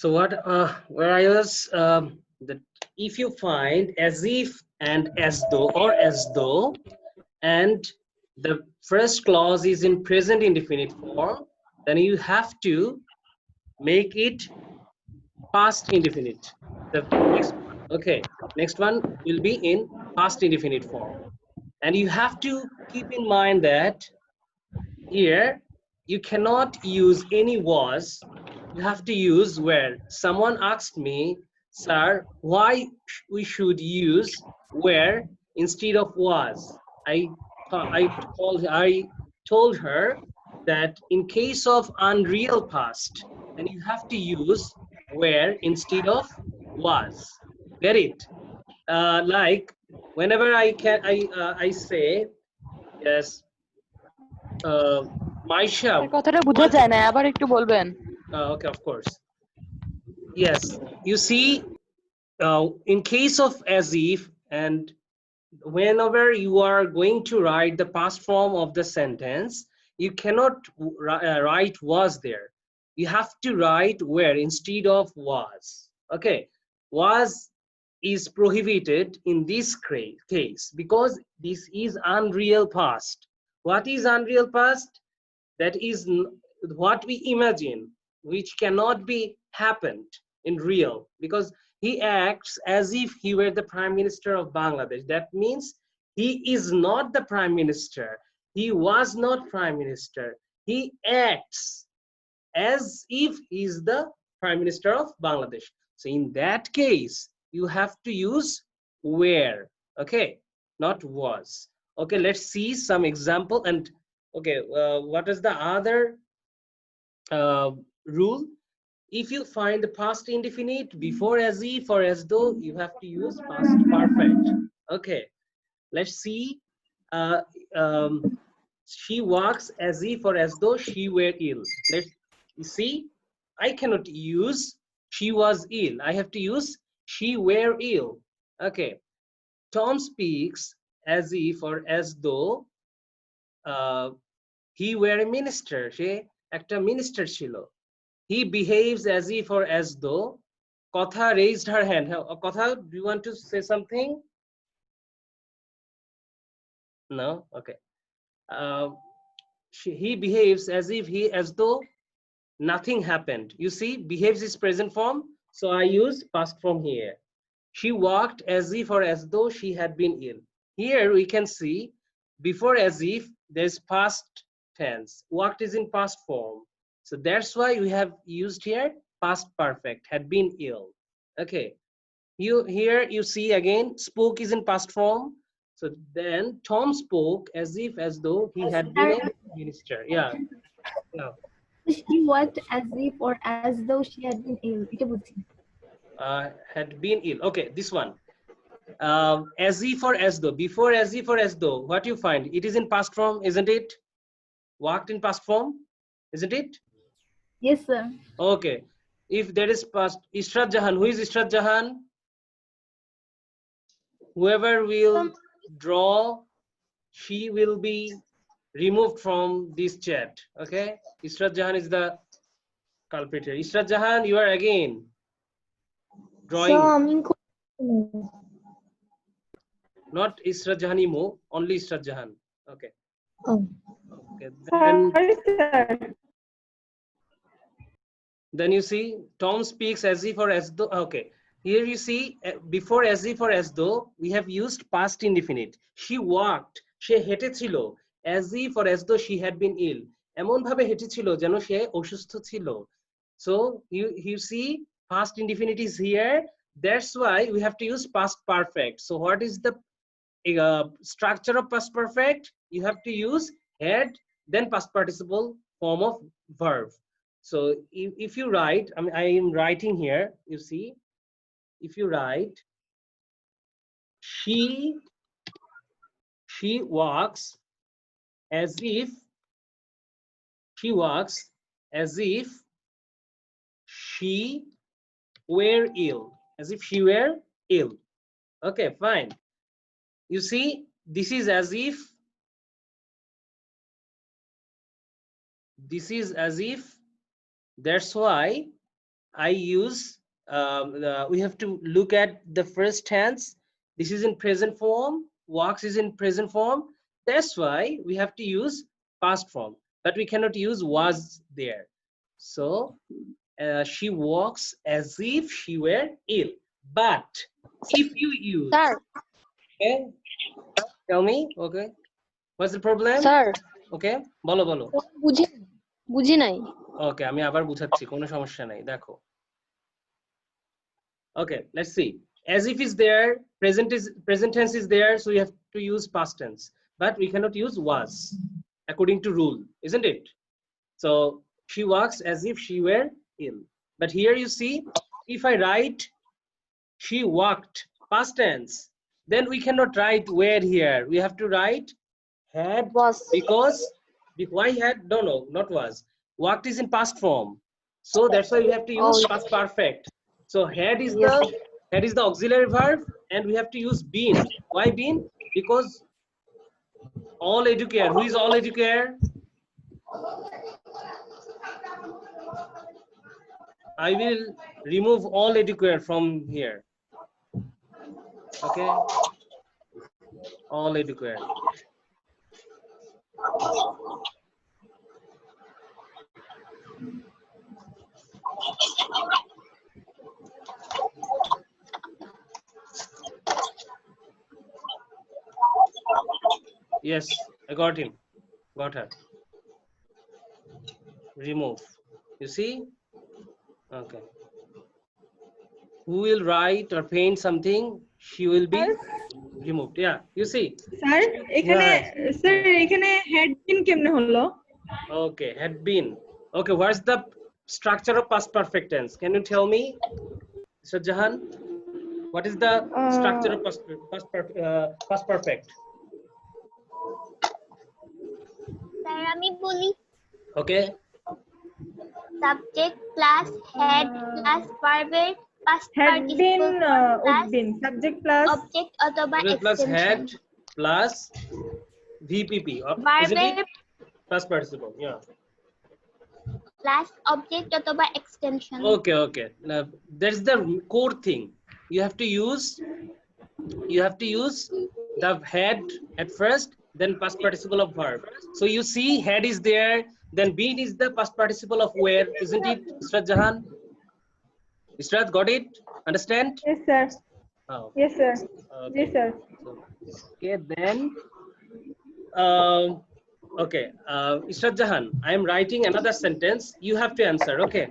So what where I was that if you find as if and as though or as though, and the first clause is in present indefinite form, then you have to make it past indefinite. The next one, okay, next one will be in past indefinite form. And you have to keep in mind that here you cannot use any was, you have to use where. Someone asked me, sir, why we should use where instead of was. I told her that in case of unreal past, then you have to use where instead of was. Get it? Like whenever I say yes, uh, Maisha কথাটা বোঝা wants, যায় না, আবার একটু বলবেন? okay, of course. Yes, you see, in case of as if, and whenever you are going to write the past form of the sentence, you cannot write was there. You have to write where instead of was. Okay, was is prohibited in this case because this is unreal past. What is unreal past? That is what we imagine, which cannot be happened in real, because he acts as if he were the prime minister of Bangladesh. That means he is not the prime minister, he was not prime minister, he acts as if he is the prime minister of Bangladesh. So in that case you have to use where, okay, not was. Okay, let's see some example. And okay, what is the other rule? If you find the past indefinite before as if or as though, you have to use past perfect. Okay, let's see. uh, she walks as if or as though she were ill. Let's see. I cannot use she was ill, I have to use she were ill. Okay, Tom speaks as if or as though he were a minister, সে একটা minister ছিল. He behaves as if or as though. Kotha raised her hand. Kotha, do you want to say something? No? Okay. Uh, he behaves as though nothing happened. You see, behaves is present form, so I used past form here. She walked as if or as though she had been ill. Here we can see before as if there's past tense. Walked is in past form. So that's why we have used here past perfect, had been ill. Okay. Here you see again spoke is in past form. So then Tom spoke as if as though he had been a minister. Yeah. Yeah. She walked as if or as though she had been ill. এটা বুঝছি। Had been ill. Okay, this one. As if or as though. Before as if or as though, what you find? It is in past form, isn't it? Walked in past form, isn't it? Yes, sir. Okay. If there is past, Ishrat Jahan. Who is Ishrat Jahan? Whoever will draw, she will be removed from this chat. Okay. Ishrat Jahan is the culprit here. Ishrat Jahan, you are again drawing. Not Ishrat Jahan Imo, only Ishrat Jahan. Okay. Oh. Okay. Then you see Tom speaks as if or as though. Okay, here you see before as if or as though we have used past indefinite. She walked, she হেঁটেছিল, as if or as though she had been ill. এমন ভাবে হেঁটেছিল যেন সে অসুস্থ ছিল. So you see past indefinite is here. That's why we have to use past perfect. So what is the structure of past perfect? You have to use had, then past participle form of verb. So if you write, I am writing here, you see, if you write, she walks as if she were ill, as if she were ill. Okay, fine. You see, this is as if, that's why I use, we have to look at the first tense. This is in present form, walks is in present form. That's why we have to use past form, but we cannot use was there. So she walks as if she were ill. But if you use, Sir, okay, tell me, okay, what's the problem? sir, Okay, বলো বলো। বুঝি নাই। ওকে, আমি আবার বুঝাচ্ছি, কোনো সমস্যা নাই, দেখো। Okay, let's see. As if is there, present tense is there, so you have to use past tense, but we cannot use was according to rule, isn't it? So she walks as if she were ill. But here you see, if I write she walked past tense, then we cannot write were here. We have to write had, Was. because why had? No, not was. Walked is in past form, so that's why we have to use past perfect. So had is the auxiliary verb, and we have to use been. Why been? Because all educare. Who is all educare? I will remove all educare from here. Okay, all educare. Yes, I got him. Got her. Remove. You see? Okay. Who will write or paint something? She will be removed. Yeah, you see. Sir এখানে had been কেমনে হলো? Okay, had been. Okay, what's the structure of past perfect tense? Can you tell me, Mr. Jahan? What is the structure of past perfect? Sir আমি বলি, Okay. Subject plus had plus ভার্বের past had been participle would been subject plus object অথবা Plus extension had plus VPP. Isn't ভার্বের it? Past participle. Yeah. Plus object অথবা extension. Okay. Now that's the core thing. You have to use the had at first, then past participle of verb. So you see, had is there, then been is the past participle of where, isn't it, Israt Jahan? Israt, got it? Understand? Yes sir. Oh. Yes sir. Okay. Yes sir. Okay, then okay, Israt Jahan, I am writing another sentence. You have to answer. Okay.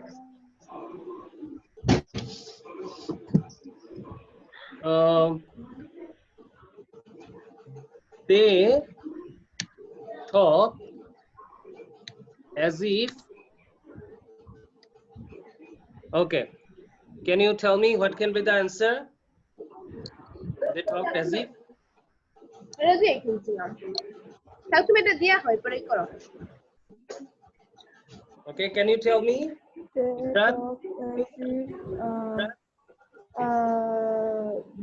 They talk as if. Okay, can you tell me what can be the answer? They talked as if. Okay, can you tell me?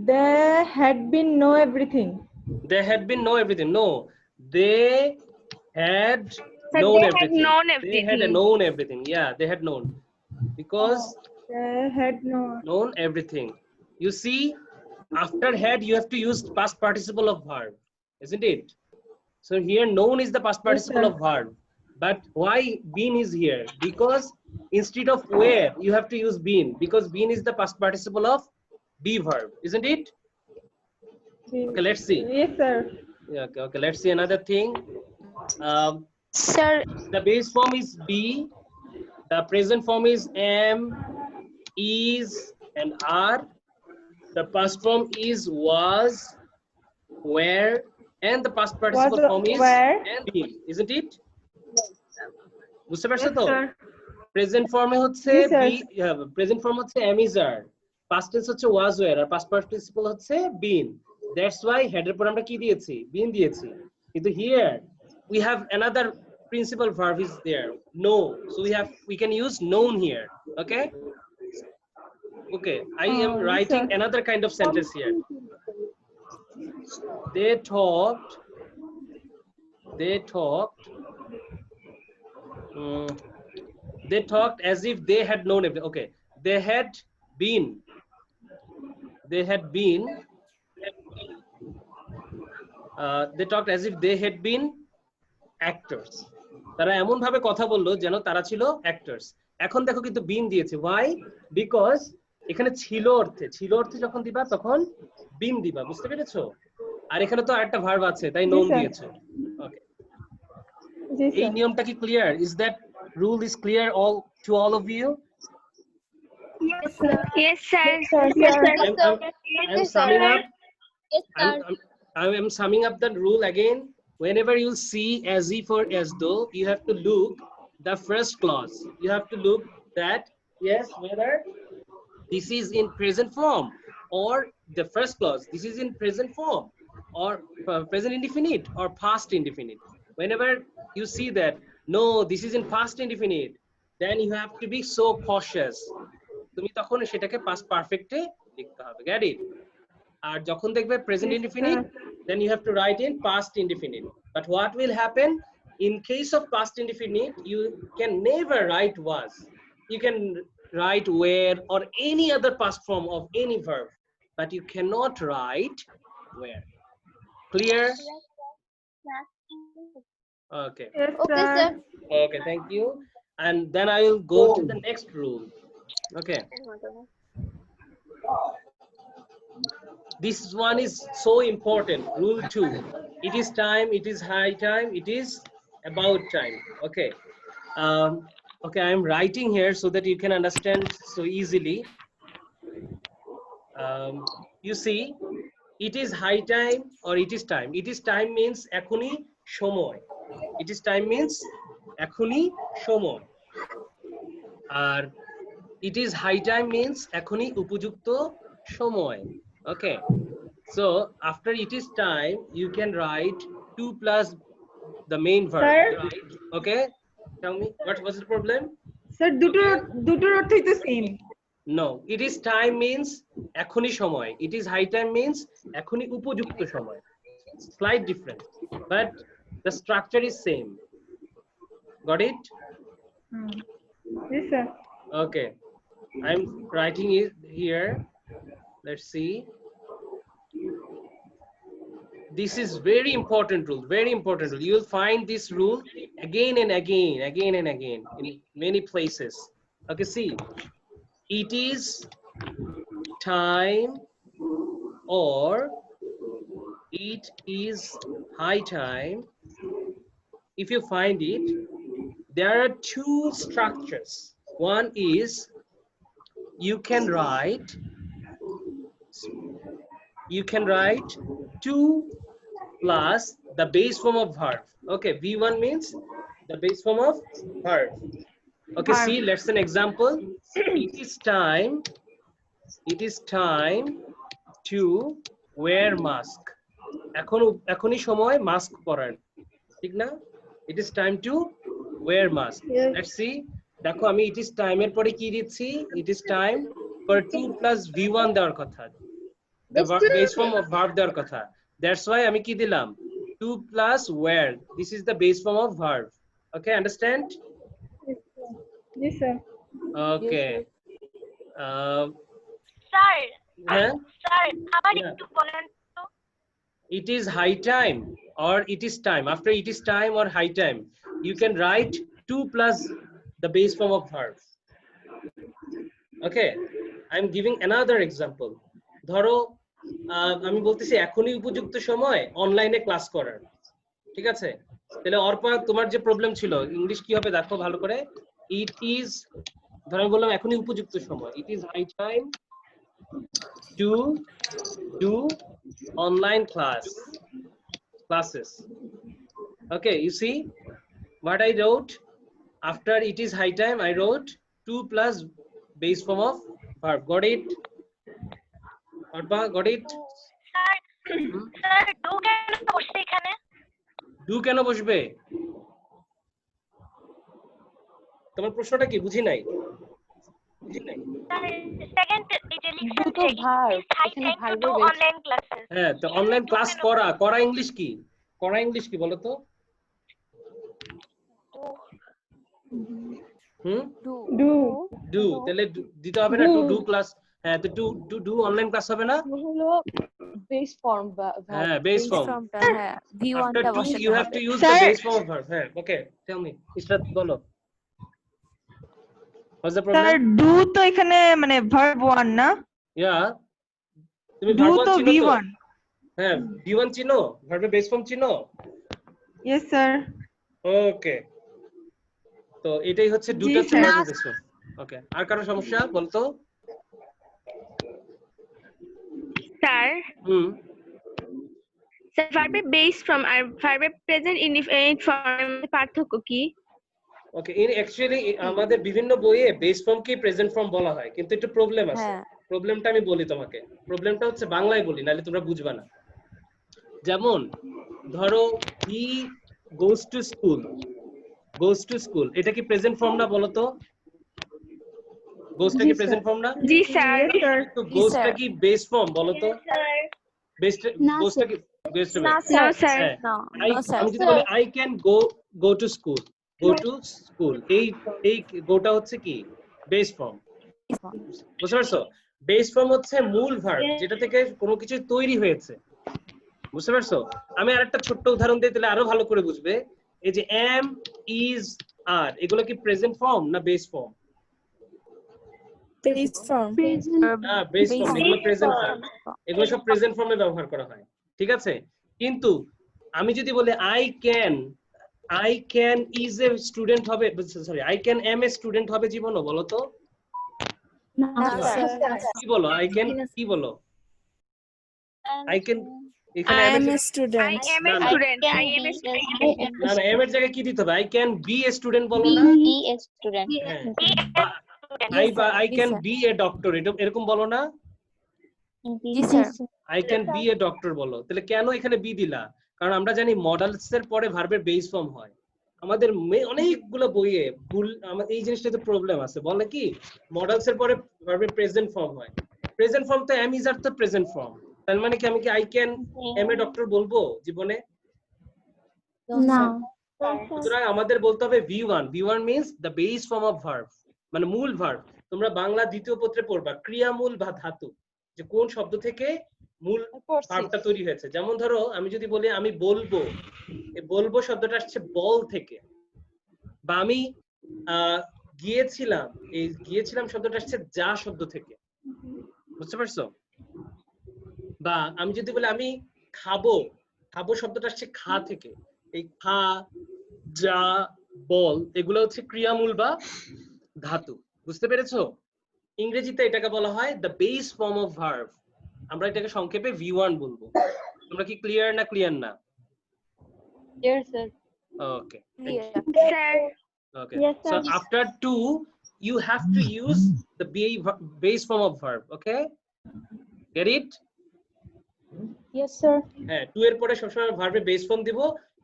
They had been know everything. They had been know everything. No, they had known everything. They had known everything. Yeah, they had known, because They had known everything. You see, after had you have to use past participle of verb, isn't it? So here known is the past participle of verb. But why been is here? Because instead of where you have to use been, because been is the past participle of be verb, isn't it? Okay, let's see. Yes sir. Yeah, okay, let's see another thing. Sir, The base form is be, the present form is am, is, and are. The past form is was, were, and the past participle form is were, and been, isn't it? বুঝতে পারছো Yes তো? sir. Present ফর্মে হচ্ছে Yes, sir. Present form হচ্ছে am, is, are, past tense হচ্ছে was, were, আর past participle হচ্ছে been. That's why head এর পর আমরা কি দিয়েছি? been দিয়েছি। কিন্তু here we have another principal verb is there, know. So we can use known here. Okay, I am yes, writing sir. another kind of sentence here. They talked they talked as if they had known everything. Okay, they had been they talked as if they had been actors. তারা এমন ভাবে কথা বললো যেন তারা ছিল actors. এখন দেখো কিন্তু been দিয়েছে, why? Because এখানে ছিল অর্থে যখন দিবা তখন been দিবা, বুঝতে পেরেছো? আর এখানে তো আরেকটা ভার্ব আছে, তাই noun দিয়েছে। ওকে, এই নিয়মটা কি clear? Is that rule is clear to all of you? Yes, sir. Yes, sir. I'm summing up. I'm summing up the rule again. Whenever you see as if or as though, you have to look the first clause. You have to look that, yes, whether this is in present form or the first clause, this is in present form or present indefinite or past indefinite. Whenever you see that, no, this is in past indefinite, then you have to be so cautious. তুমি তখন সেটাকে past perfect এ লিখতে হবে, get it? আর যখন দেখবে present indefinite, then you have to write in past indefinite. But what will happen in case of past indefinite, you can never write was. You can write were or any other past form of any verb, but you cannot write where. Clear? Okay. Yes, Okay, sir. Okay, thank you. And then I will go to the next rule. Okay. This one is so important. Rule 2. It is time, it is high time, it is about time. Okay. Okay, I am writing here so that you can understand so easily. You see, it is high time or it is time. It is time means ekhoni shomoy. It is time means ekhoni shomoy. Ar it is high time means ekhoni upojukto shomoy. Okay, so after it is time, you can write 2 plus the main verb. Sir? Right? Okay, tell me what was the problem? Sir, দুটোর অর্থই তো same. No, it is time means এখনই সময়. It is high time means এখনই উপযুক্ত সময়. Slight difference, but the structure is same. Got it? Yes, sir. Okay, I'm writing it here. Let's see. This is very important rule, very important rule. You will find this rule again and again in many places. Okay, see. It is time or it is high time. If you find it, there are two structures. One is you can write 2 plus the base form of verb. Okay, V1 means the base form of verb. Okay, see, let's an example. It is time to wear mask. এখনই সময় mask পরার, ঠিক না? It is time to wear mask. Yes. Let's see. দেখো আমি it is time এর পরে কি দিচ্ছি? It is time for 2 plus V1 দেওয়ার কথা। The base form of verb দেওয়ার কথা। That's why আমি কি দিলাম? 2 plus wear. This is the base form of verb. Okay, understand? Yes, sir. Okay. Sir, হ্যাঁ? sir, আবার Yeah. একটু বলেন তো। It is high time or it is time. After it is time or high time, you can write 2 plus the base form of verb. Okay, I'm giving another example. ধরো আমি বলতেছি এখনই উপযুক্ত সময় অনলাইনে ক্লাস করার, ঠিক আছে? তাহলে অর্পা তোমার যে প্রবলেম ছিল, ইংলিশ কি হবে দেখো ভালো করে। It is, ধরো আমি বললাম এখনই উপযুক্ত সময়, it is high time to do online classes. Okay, you see what I wrote? After it is high time, I wrote 2 plus base form of verb. Got it? Arpa, got it? Sir, sir do কেন বসছে এখানে? Do কেন বসবে? তোমার প্রশ্নটা কি বুঝি নাই? স্যার সেকেন্ড এটা লিখছেন দুটো যে verb, it is high এখানে time to verb do এর online classes. হ্যাঁ, তো অনলাইন ক্লাস করা ইংলিশ কি? করা ইংলিশ কি বলো তো? ডু ডু তাহলে দিতে হবে না, টু ডু ক্লাস, হ্যাঁ তো টু ডু অনলাইন ক্লাস হবে না, হলো বেস ফর্ম বা হ্যাঁ বেস ফর্ম, ফর্মটা হ্যাঁ V1 after টা to বসাতে you have হবে to use the Sir- base form of verb, হ্যাঁ okay tell me ইসরাত বলো what's the sir problem? Do তো এখানে মানে ভার্ব 1 না, yeah তুমি ডু verb তো 1 চিনো তো, V1। হ্যাঁ v1 চিনো, ভার্বের বেস ফর্ম চিনো, ইয়েস স্যার। ওকে তো এটাই হচ্ছে জি, দুটা স্যার। ভার্বের বেস ফর্ম। ওকে আর কারো সমস্যা বলতো? স্যার হুম স্যার ভার্বের বেস ফর্ম আর ভার্বের প্রেজেন্ট ইনডিফিনিট ফর্মের মধ্যে পার্থক্য কি? ওকে ইন অ্যাকচুয়ালি আমাদের বিভিন্ন বইয়ে বেস ফর্ম কি প্রেজেন্ট ফর্ম বলা হয়, কিন্তু একটু প্রবলেম আছে, হ্যাঁ। প্রবলেমটা আমি বলি তোমাকে, প্রবলেমটা হচ্ছে বাংলায় বলি নাহলে তোমরা বুঝবা না। যেমন ধরো he goes to school, goes to school এটা কি প্রেজেন্ট ফর্ম না বলো তো? গোসটা কি প্রেজেন্ট ফর্ম না? জি স্যার। Yes sir. তো গোসটা কি বেস ফর্ম বলো তো? না, গোসটা কি base form? No sir. No, no, sir. আমি যদি বলি I can go to school, go to school, এই গোটা হচ্ছে কি বেস ফর্ম, বুঝতে পারছো? বেস ফর্ম হচ্ছে মূল ভার্ব যেটা থেকে কোনো কিছু তৈরি হয়েছে, বুঝতে পারছো? আমি আরেকটা ছোট্ট উদাহরণ দিই তাহলে আরো ভালো করে বুঝবে। এই যে এম ইজ আর এগুলো কি প্রেজেন্ট ফর্ম না বেস ফর্ম? না বেস ফর্ম, এগুলো প্রেজেন্ট ফর্ম, এগুলো সব প্রেজেন্ট ফর্মে ব্যবহার করা হয়, ঠিক আছে? কিন্তু আমি যদি বলি I can is a student হবে, sorry I can am a student হবে জীবনও, বলো তো না, কি বলো? আই ক্যান কি বলো? I can এখানে I am am এর a student. I am a student. I am a student. না না এম এর জায়গায় কি দিতে হবে? I can be a student বলো না, Be a student. হ্যাঁ Yes, sir. I Yes, can sir. Be a doctor এরকম বলো না, Yes, sir. I can be a doctor বলো। তাহলে কেন এখানে বি দিলা? কারণ আমরা জানি মডেলস এর পরে ভার্বের বেস ফর্ম হয়, আমাদের অনেকগুলো বইয়ে ভুল এই জিনিসটাতে প্রবলেম আছে, বলে কি মডেলস এর পরে ভার্বের প্রেজেন্ট ফর্ম হয়, প্রেজেন্ট ফর্ম তো এম ইজ আর তো প্রেজেন্ট ফর্ম, তার মানে কি আমি কি I can am a doctor বলবো জীবনে? না, সুতরাং আমাদের বলতে হবে V1 means the base form of verb, মানে মূল ভার্ব। তোমরা বাংলা দ্বিতীয় পত্রে পড়বা ক্রিয়ামূল বা ধাতু, যে কোন শব্দ থেকে মূল ভার্বটা তৈরি হয়েছে। যেমন ধরো আমি যদি বলি আমি বলবো, এই বলবো শব্দটা আসছে বল থেকে, বা আমি গিয়েছিলাম, এই গিয়েছিলাম শব্দটা আসছে যা শব্দ থেকে, বুঝতে পারছো? বা আমি যদি বলি আমি খাবো, খাবো শব্দটা আসছে খা থেকে, এই খা যা বল এগুলো হচ্ছে ক্রিয়ামূল বা ধাতু, বুঝতে পেরেছো? ইংরেজিতে এটাকে বলা হয় the base form of verb, আমরা এটাকে সংক্ষেপে V1 বলবো। তোমরা কি ক্লিয়ার না ক্লিয়ার না? Yes, sir. Okay Yeah. Sir. okay so after to you have to use the base form of verb, okay get it? Yes, sir. হ্যাঁ two এর পরে সবসময় ভার্বের বেস ফর্ম দিব,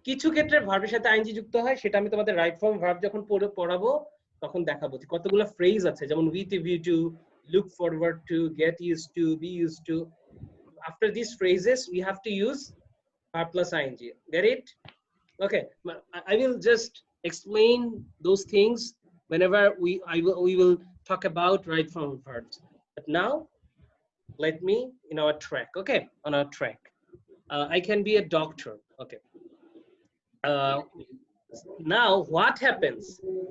কিছু ক্ষেত্রে ভার্বের সাথে আইএনজি যুক্ত হয়, সেটা আমি তোমাদের রাইট ফর্ম ভার্ব যখন পড়াবো তখন দেখাবো যে কতগুলো ফ্রেজ আছে, যেমন with a view to, look forward to, get used to, be used to. After these phrases we have to use verb plus ing, get it? Okay, I will just explain those things whenever we will talk about right form verbs, but now let me in our track, okay, on our track. I can be a doctor, okay. Now what happens,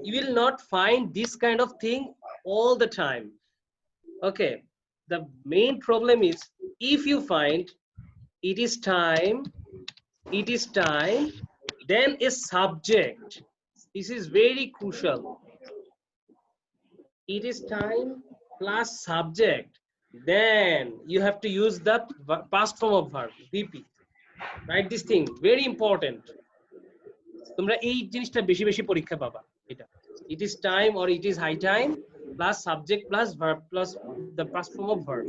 you will not find this kind of thing all the time, okay. The main problem is if you find it is time then a subject, this is very crucial, it is time plus subject, then you have to use the past form of verb VP, write this thing, very important. তোমরা এই জিনিসটা বেশি বেশি পরীক্ষা পাবা, এটা it is time or it is high time plus subject plus verb plus the past form of verb,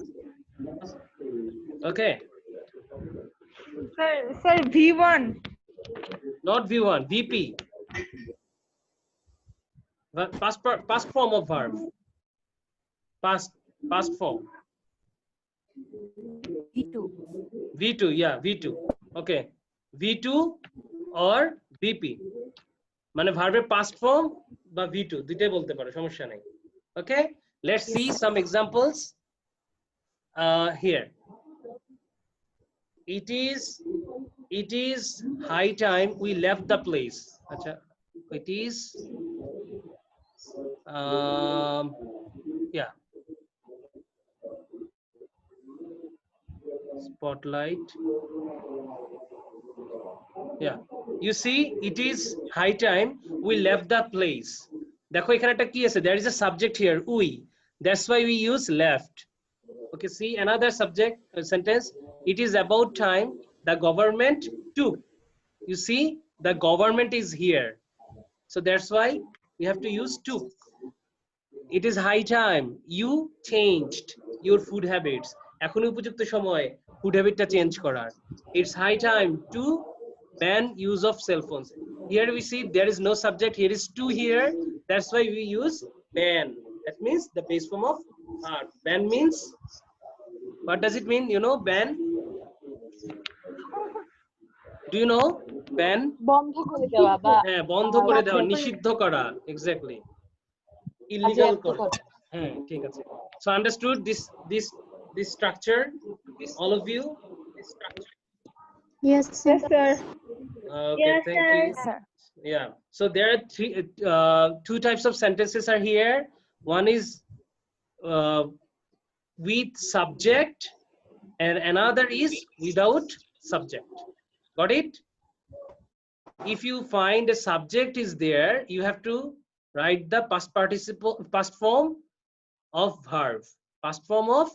okay. Sir V1 Not V1, VP, past form of verb, past form, V2, yeah V2, okay, V2 or VP মানে ভার্বের past form বা V2 দুইটাই বলতে পারো, সমস্যা নাই। Okay, let's see some examples here. It is high time we left the place. Acha, it is yeah, spotlight. Yeah, you see, it is high time we left the place. দেখো এখানে একটা কি আছে, there is a subject here, we, that's why we use left. Okay, see another subject sentence, it is about time the government took. You see, the government is here, so that's why we have to use took. It is high time you changed your food habits. এখন উপযুক্ত সময় food habitটা change করার. It's high time to ban use of cell phones. Here we see there is no subject, here is to here, that's why we use ban. That means the base form of verb. Ban means, what does it mean? You know ban? Do you know ban? বন্ধ করে দেওয়া বা হ্যাঁ, বন্ধ করে দেওয়া, নিষিদ্ধ করা, exactly, illegal করা। হ্যাঁ, ঠিক আছে। So understood this structure, all of you? This structure. Yes, sir. Yes, sir. Okay, Yes, thank sir. you. Yes, sir. Yeah, so there are two types of sentences are here. One is with subject and another is without subject. Got it? If you find a subject is there, you have to write the past form of verb, past form of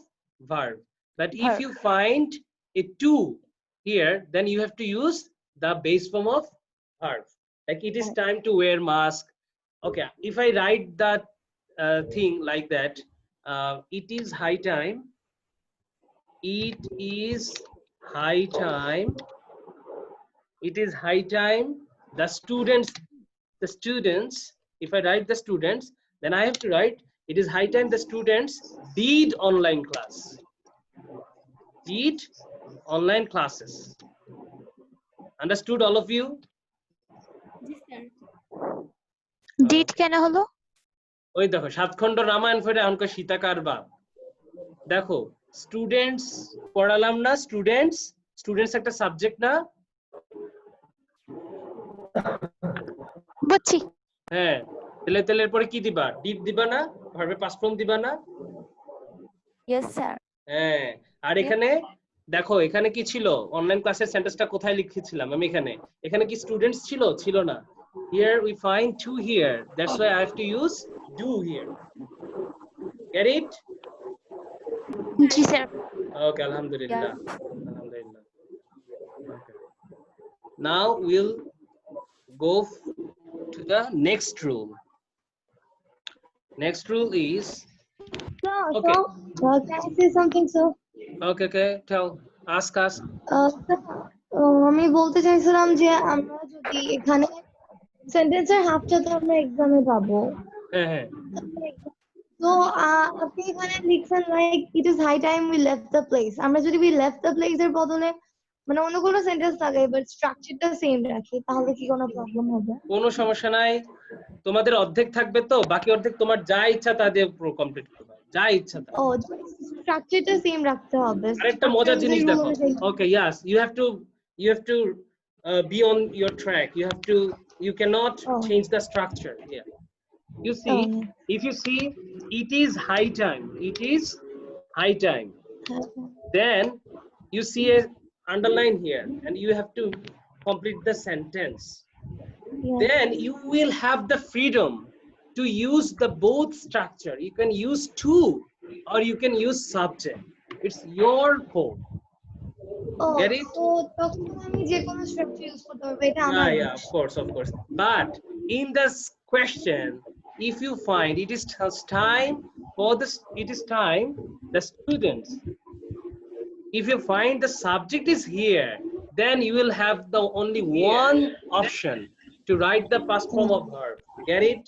verb. But if Verb. you find a to here, then you have to use the base form of verb. Like it is time to wear mask. Okay, if I write that thing like that, it is high time. It is high time. It is high time. The students. If I write the students, then I have to write. It is high time the students did online class. Did online classes. Understood, all of you? ডিট কেন হলো? ওই দেখো, সাতখণ্ড রামায়ণ ফেরে এখনকার সীতাকার বা দেখো, students পড়ালাম না, students একটা সাবজেক্ট না? বুঝছি। হ্যাঁ, তেলের পরে কি দিবা? ডিড দিবা না? ভার্বের পাস্ট ফর্ম দিবা না? Yes sir. হ্যাঁ, আর এখানে দেখো, এখানে কি ছিল? অনলাইন ক্লাসের সেন্টেন্সটা কোথায় লিখেছিলাম আমি? এখানে কি স্টুডেন্টস ছিল না? Here we find to here, that's why I have to use do here. Get it? G sir. Okay, alhamdulillah. Alhamdulillah. Okay. Now we'll go to the next rule. Next rule is okay. Can I say something, sir? Okay. Ask. আমি বলতে চাইছিলাম যে আমরা যদি এখানে সেন্টেন্সের হাফটা তো আমরা এক্সামে পাবো, হ্যাঁ। তো আপনি এখানে লিখছেন like it is high time we left the place. আমরা যদি উই লেফট দ্য প্লেস এর বদলে মানে অন্য কোনো সেন্টেন্স লাগাই বাট স্ট্রাকচারটা সেম রাখি, তাহলে কি কোনো প্রবলেম হবে? কোনো সমস্যা নাই, তোমাদের অর্ধেক থাকবে তো, বাকি অর্ধেক তোমার যা ইচ্ছা তা দিয়ে কমপ্লিট করবে, যা ইচ্ছা তা। ও, স্ট্রাকচারটা সেম রাখতে হবে। আরেকটা মজার জিনিস দেখো। Okay, yes, you have to be on your track. You cannot change the structure here. You see, if you see it is high time, then you see a underline here and you have to complete the sentence. Then you will have the freedom to use the both structure. You can use to or you can use subject. It's your call. Get it? So তখন আমি যে কোনো structure use করতে পারবো, এটা আমার। Yeah, of course. But in this question, if you find it is time the students. If you find the subject is here, then you will have the only one option to write the past form of verb. Get it?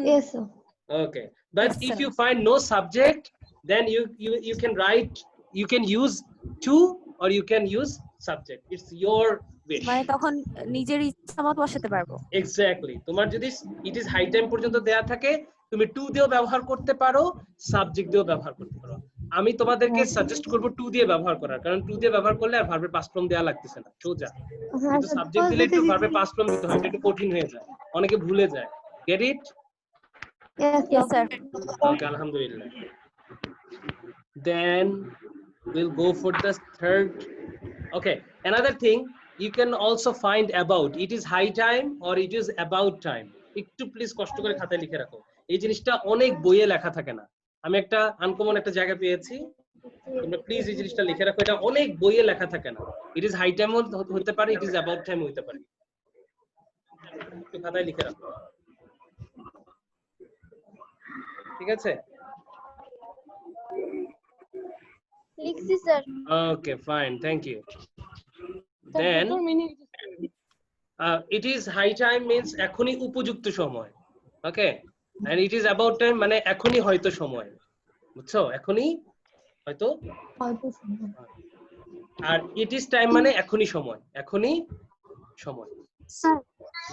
Yes, sir. Okay. But Yes, if sir. you find no subject, then you can use to or you can use subject. It's your wish. মানে তখন নিজের ইচ্ছা মত বসাতে পারবো। Exactly, তোমার যদি ইট is high time পর্যন্ত দেয়া থাকে তুমি টু দিয়েও ব্যবহার করতে পারো, সাবজেক্ট দিয়েও ব্যবহার করতে পারো। আমি তোমাদেরকে সাজেস্ট করব টু দিয়ে ব্যবহার করার, কারণ টু দিয়ে ব্যবহার করলে আর ভার্বের পাস্ট ফর্ম দেয়া লাগতেছে না, সোজা। হ্যাঁ কিন্তু সাবজেক্ট দিলে একটু ভার্বের পাস্ট ফর্ম দিতে হয়, এটা একটু কঠিন হয়ে যায়, অনেকে ভুলে যায়। Get it? Yes, sir. Okay, alhamdulillah. Then we'll go for the third. Okay, another thing, you can also find about. It is high time or it is about time. একটু প্লিজ কষ্ট করে খাতায় লিখে রাখো, এই জিনিসটা অনেক বইয়ে লেখা থাকে না। আমি একটা আনকমন একটা জায়গা পেয়েছি, তোমরা প্লিজ এই জিনিসটা লিখে রাখো, এটা অনেক বইয়ে লেখা থাকে না। ইট ইজ হাই টাইম হতে পারে, ইট ইজ অ্যাবাউট টাইম হতে পারে, একটু খাতায় লিখে রাখো, ঠিক আছে? লিখছি sir. Okay, fine, thank you. Then it is high time means এখনই উপযুক্ত সময়, okay, and it is about time মানে এখনই হয়তো সময়, বুঝছো? এখনই হয়তো, আর it is time মানে এখনই সময়, এখনই সময়। Sir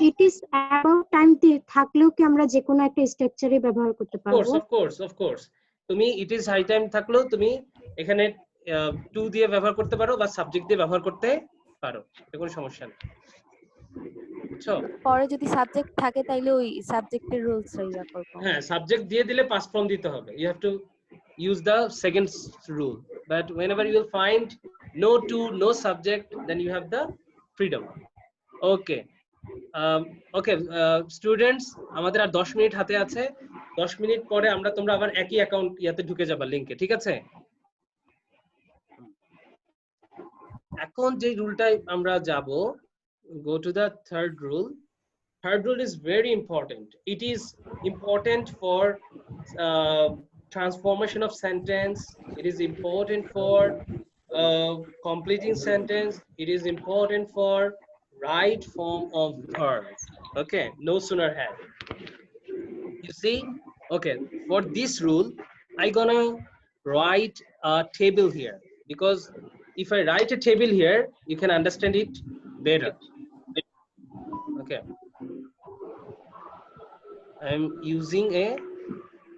it is about time থাকলেও কি আমরা যে কোনো একটা স্ট্রাকচারে ব্যবহার করতে পারবো? Of course, তুমি it is high time থাকলেও তুমি এখানে টু দিয়ে ব্যবহার করতে পারো বা সাবজেক্ট দিয়ে ব্যবহার করতে পারো, এটা কোনো সমস্যা নেই, বুঝছো? পরে যদি সাবজেক্ট থাকে তাইলে ওই সাবজেক্টের রুলস ইয়া করব। হ্যাঁ, সাবজেক্ট দিয়ে দিলে পাস্ট ফর্ম দিতে হবে, you have to use the second rule, but whenever you will find no to no subject, then you have the freedom. Okay, students, আমাদের আর 10 মিনিট হাতে আছে, 10 মিনিট পরে তোমরা আবার একই অ্যাকাউন্ট ইয়াতে ঢুকে যাবা, লিংকে, ঠিক আছে? এখন যে রুলটাই আমরা যাব, go to the third rule. Third rule is very important. It is important for transformation of sentence. It is important for completing sentence. It is important for right form of verb. Okay, no sooner had. You see? Okay, for this rule, I'm gonna write a table here, because if I write a table here, you can understand it better. Okay, I'm using a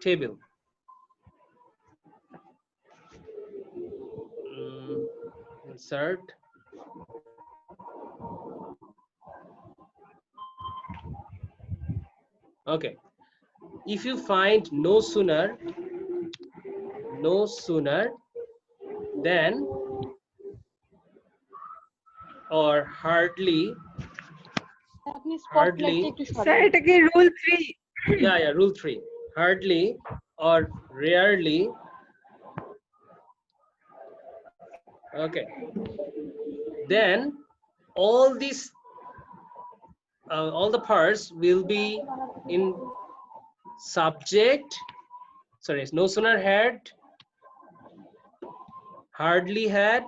table. Insert. Okay, if you find no sooner, then, or hardly, sir এটা কি rule 3? yeah, rule 3, hardly or rarely. Okay, then all the parts will be in subject, sorry, no sooner had, hardly had,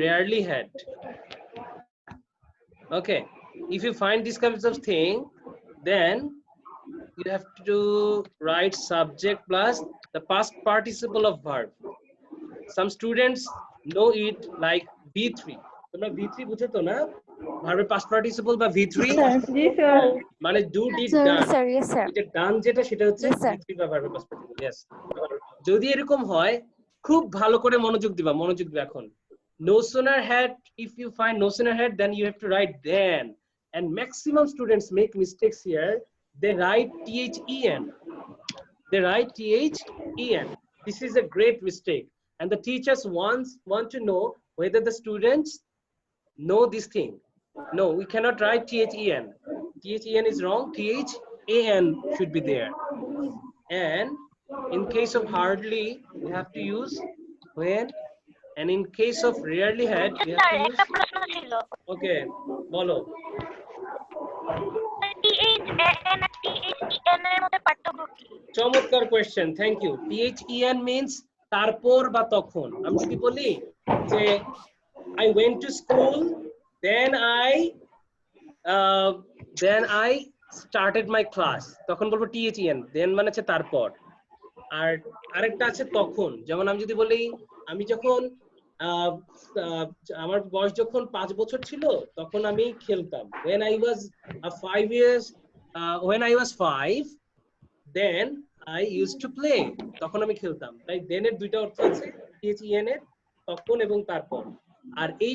rarely had. Okay, if you find these kinds of thing, then you have to write subject plus the past participle of verb. Some students know it like V3. তোমরা V3 বুঝো তো না? ভার্বের past participle বা V3 জি sir. মানে do did sir done। Sir yes sir. এটা done যেটা সেটা হচ্ছে V3 বা ভার্বের past participle। Yes, যদি এরকম হয় খুব ভালো করে মনোযোগ দিবা, এখন no sooner had, if you find no sooner had, then you have to write then, and maximum students make mistakes here. They write THEN. This is a great mistake, and the teachers want to know whether the students know this thing. No, we cannot write THEN. THEN is wrong. THAN should be there. And in case of hardly, you have to use when, and in case of rarely had, you have to use. একটা প্রশ্ন ছিল। Okay, বলো। THAN আর THEN এর মধ্যে পার্থক্য কি? চমৎকার question, thank you. THEN means তারপর বা তখন। আমি যদি বলি যে I went to school, then I started my class, তখন বলবো THEN, then মানে হচ্ছে তারপর। আর আরেকটা আছে তখন, যেমন আমি যদি বলি আমি যখন আহ, আহ, আমার বয়স যখন 5 বছর ছিল তখন আমি খেলতাম। when I was 5 years, when I was 5, then I used to play, তখন আমি খেলতাম। তাই then এর দুইটা অর্থ আছে, then এর তখন এবং তারপর। আর এই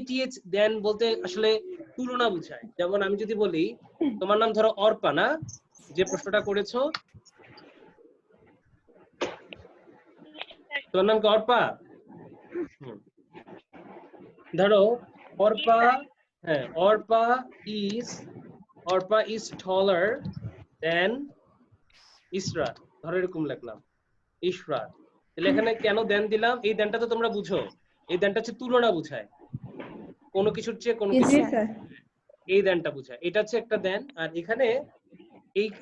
then বলতে আসলে তুলনা বোঝায়। যেমন আমি যদি বলি তোমার নাম ধরো অর্পা না, যে প্রশ্নটা করেছো, তোমার নাম কি অর্পা? ধরো অর্পা, হ্যাঁ, অর্পা is taller than ইসরা, ধরো এরকম লিখলাম ইসরা। তাহলে এখানে কেন দেন দিলাম? এই দেনটা তো তোমরা বুঝো, এই দেনটা হচ্ছে তুলনা বোঝায়, কোনো কিছুর চেয়ে কোনো কিছু, এই দেনটা বোঝায়। এটা হচ্ছে একটা দেন, আর এখানে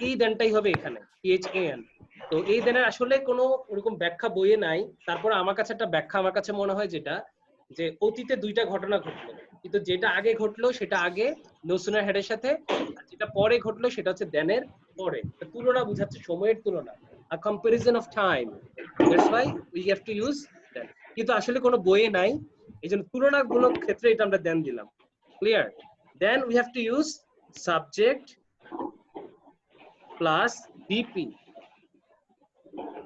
এই দেনটাই হবে এখানে THAN। তো এই দেনের আসলে কোনো ওরকম ব্যাখ্যা বইয়ে নাই, তারপর আমার কাছে একটা ব্যাখ্যা আমার কাছে মনে হয় যেটা, যে অতীতে দুইটা ঘটনা ঘটলো, কিন্তু যেটা আগে ঘটলো সেটা আগে নো সুনার হ্যাড এর সাথে, আর যেটা পরে ঘটলো সেটা হচ্ছে দেনের পরে। তুলনা বোঝাচ্ছে, সময়ের তুলনা, a comparison of time, that's why we have to use that। কিন্তু আসলে কোনো বইয়ে নাই, এইজন্য তুলনামূলক ক্ষেত্রে এটা আমরা দেন দিলাম। Clear? then we have to use subject plus VP,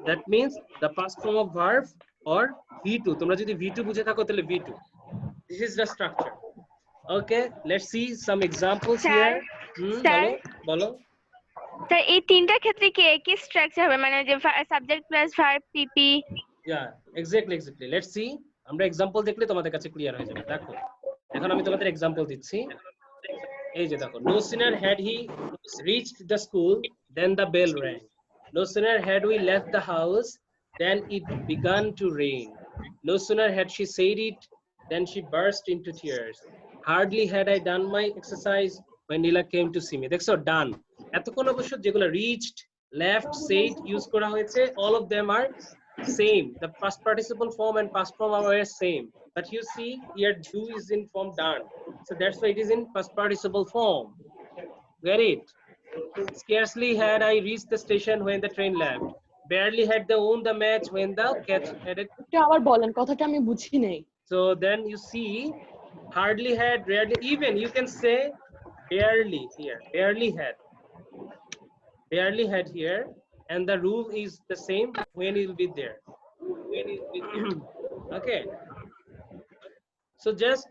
that means the past form of verb or V2। তোমরা যদি V2 বুঝে থাকো তাহলে V2। this is the structure। okay, let's see some examples here। বলো বলো। স্যার এই তিনটা ক্ষেত্রে কি একই স্ট্রাকচার হবে, মানে যে subject plus verb PP? yeah, exactly, let's see। আমরা एग्जांपल দেখলে তোমাদের কাছে ক্লিয়ার হয়ে যাবে। দেখো এখন আমি তোমাদের एग्जांपल দিচ্ছি। এই যে দেখো, no sooner had he reached the school then the bell rang, no sooner had we left the house then it began to rain, no sooner had she said it then she burst into tears, hardly had I done my exercise when Nila came to see me। দেখছো done, এতক্ষণ অবশ্য যেগুলো reached, left, said use করা হয়েছে, all of them are same, the past participle form and past form are same, but you see here do is in form done, so that's why it is in past participle form। Get it? Scarcely had I reached the station when the train left, barely had they won the match when the catch headed। এটা আবার বলেন, কথাটা আমি বুঝি নাই। so then you see hardly had, rarely, even you can say barely here, barely had here, and the rule is the same when it will be there, okay। so just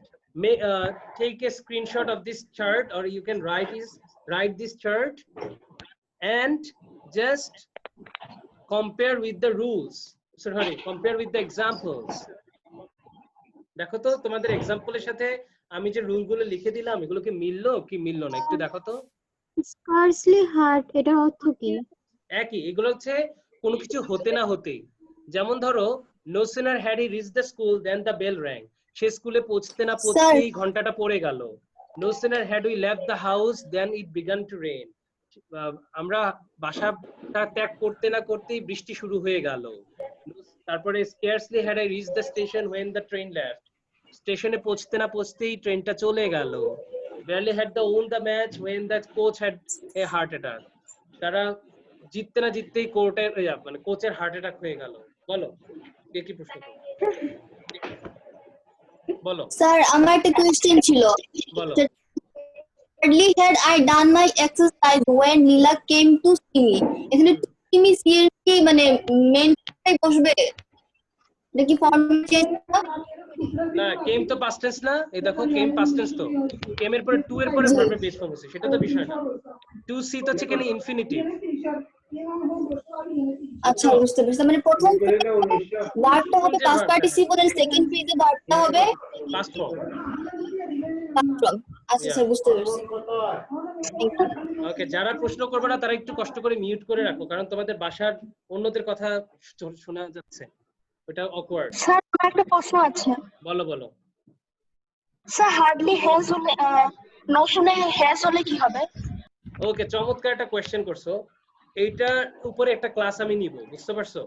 take a screenshot of this chart, or you can write this chart and just compare with the rules, sorry, compare with the examples। দেখো তো তোমাদের এক্সাম্পলের সাথে আমি যে রুলগুলো লিখে দিলাম এগুলো কি মিললো না, একটু দেখো তো। স্কার্সলি হার্ট এটার অর্থ কি? একই, এগুলো হচ্ছে কোনো কিছু হতে না হতেই। যেমন ধরো no sooner had he reached the school then the bell rang, সে স্কুলে পৌঁছতে না পৌঁছতেই ঘন্টাটা পড়ে গেল। no sooner had we left the house then it began to rain, আমরা বাসাটা ত্যাগ করতে না করতেই বৃষ্টি শুরু হয়ে গেল। তারপরে scarcely had I reached the station when the train left, স্টেশনে পৌঁছতে না পৌঁছতেই ট্রেনটা চলে গেল। barely had they won the match when the coach had a heart attack, তারা জিততে না জিততেই কোর্টের মানে কোচের হার্ট অ্যাটাক হয়ে গেল। বলো কে কি প্রশ্ন করবে? বলো স্যার আমার একটা কোশ্চেন ছিল। বলো। Hardly had I done my exercise when Nila came to see me, এখানে to me seriously মানে মেনটাই বসবে নাকি ফর্ম চেঞ্জ? না, কেম তো পাস্ট টেন্স না, এই দেখো কেম পাস্ট টেন্স, তো কেম এর পরে টু এর পরে ভার্বের বেস ফর্ম আছে, সেটা তো বিষয় না। টু সি তো হচ্ছে এখানে ইনফিনিটিভ। আচ্ছা বুঝতে পারছি, মানে প্রথম ভার্বটা হবে পাস্ট পার্টিসিপল এর সেকেন্ড ফেজে ভার্বটা হবে পাস্ট ফর্ম। আচ্ছা স্যার বুঝতে পারছি। ওকে, যারা প্রশ্ন করবে না তারা একটু কষ্ট করে মিউট করে রাখো, কারণ তোমাদের বাসার অন্যদের কথা শোনা যাচ্ছে, ওটা অকওয়ার্ড। স্যার আমার একটা প্রশ্ন আছে। বলো বলো। স্যার হার্ডলি হ্যাজ হলে নো শুনে হ্যাজ হলে কি হবে? ওকে, চমৎকার একটা কোয়েশ্চেন করছো। এইটার উপরে একটা ক্লাস আমি নিব, বুঝতে পারছো?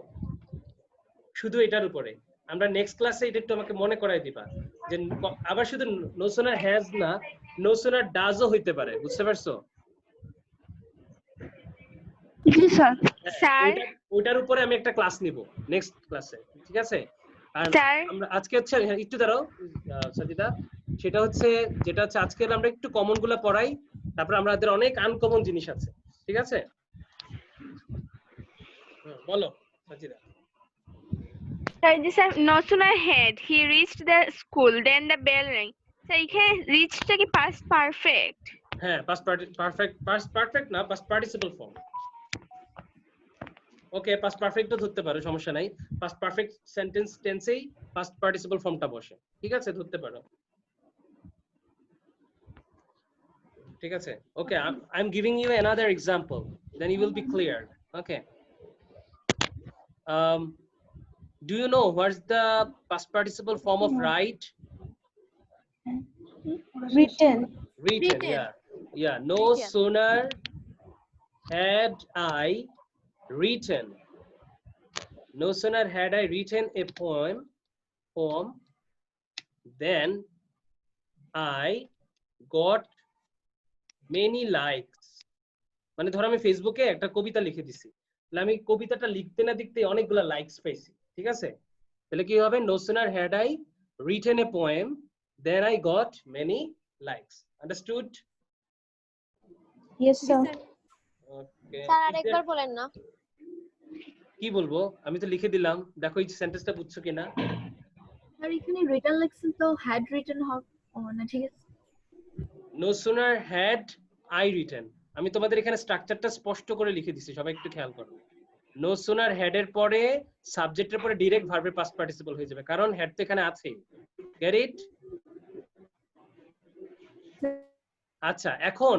শুধু এটার উপরে আমরা নেক্সট ক্লাসে এটা একটু আমাকে মনে করাই দিবা, যে আবার শুধু নো সুনার হ্যাজ না, নো সুনার ডাজও হইতে পারে, বুঝতে পারছো? জি স্যার। স্যার ওটার উপরে আমি একটা ক্লাস নিব নেক্সট ক্লাসে, ঠিক আছে? আর স্যার আমরা আজকে হচ্ছে একটু দাঁড়াও সাজিদা, সেটা হচ্ছে যেটা হচ্ছে আজকে আমরা একটু কমন গুলা পড়াই, তারপর আমাদের অনেক আনকমন জিনিস আছে, ঠিক আছে? বলো সাজিদা। স্যার যে sir no sooner had he reached the school then the bell rang. Sir এখানে রিচটা কি past perfect? হ্যাঁ, পাস্ট পারফেক্ট না, past participle form. Okay, past পারফেক্টও ধরতে পারো, সমস্যা নাই। পাস্ট পারফেক্ট সেন্টেন্স টেন্সেই পাস্ট পার্টিসিপল ফর্মটা বসে, ঠিক আছে? ধরতে পারো, ঠিক আছে? Okay, I am giving you another example, then you will be clear. Okay, do you know what's the past participle form of write? written. Written, yeah. No Written. sooner had I written. No sooner had I written a poem, then I got many likes. মানে ধরো আমি ফেসবুকে একটা কবিতা লিখে দিছি, তাহলে আমি কবিতাটা লিখতে না লিখতে অনেকগুলো লাইকস পাইছি, ঠিক আছে? তাহলে কি হবে? No sooner had I written a poem, then I got many likes. Understood? Yes, sir. Okay. Sir আরেকবার বলেন না। কি বলবো? আমি তো লিখে দিলাম, দেখো এই সেন্টেন্সটা বুঝছো কিনা? আর এখানে রিটেন লেখছেন তো হ্যাড রিটেন হবে না, ঠিক আছে? No sooner had I written. আমি তোমাদের এখানে স্ট্রাকচারটা স্পষ্ট করে লিখে দিছি, সবাই একটু খেয়াল করো। No sooner had এর পরে সাবজেক্টের পরে ডাইরেক্ট ভার্বের পাস্ট পার্টিসিপল হয়ে যাবে, কারণ had তো এখানে আছেই। Get it? আচ্ছা, এখন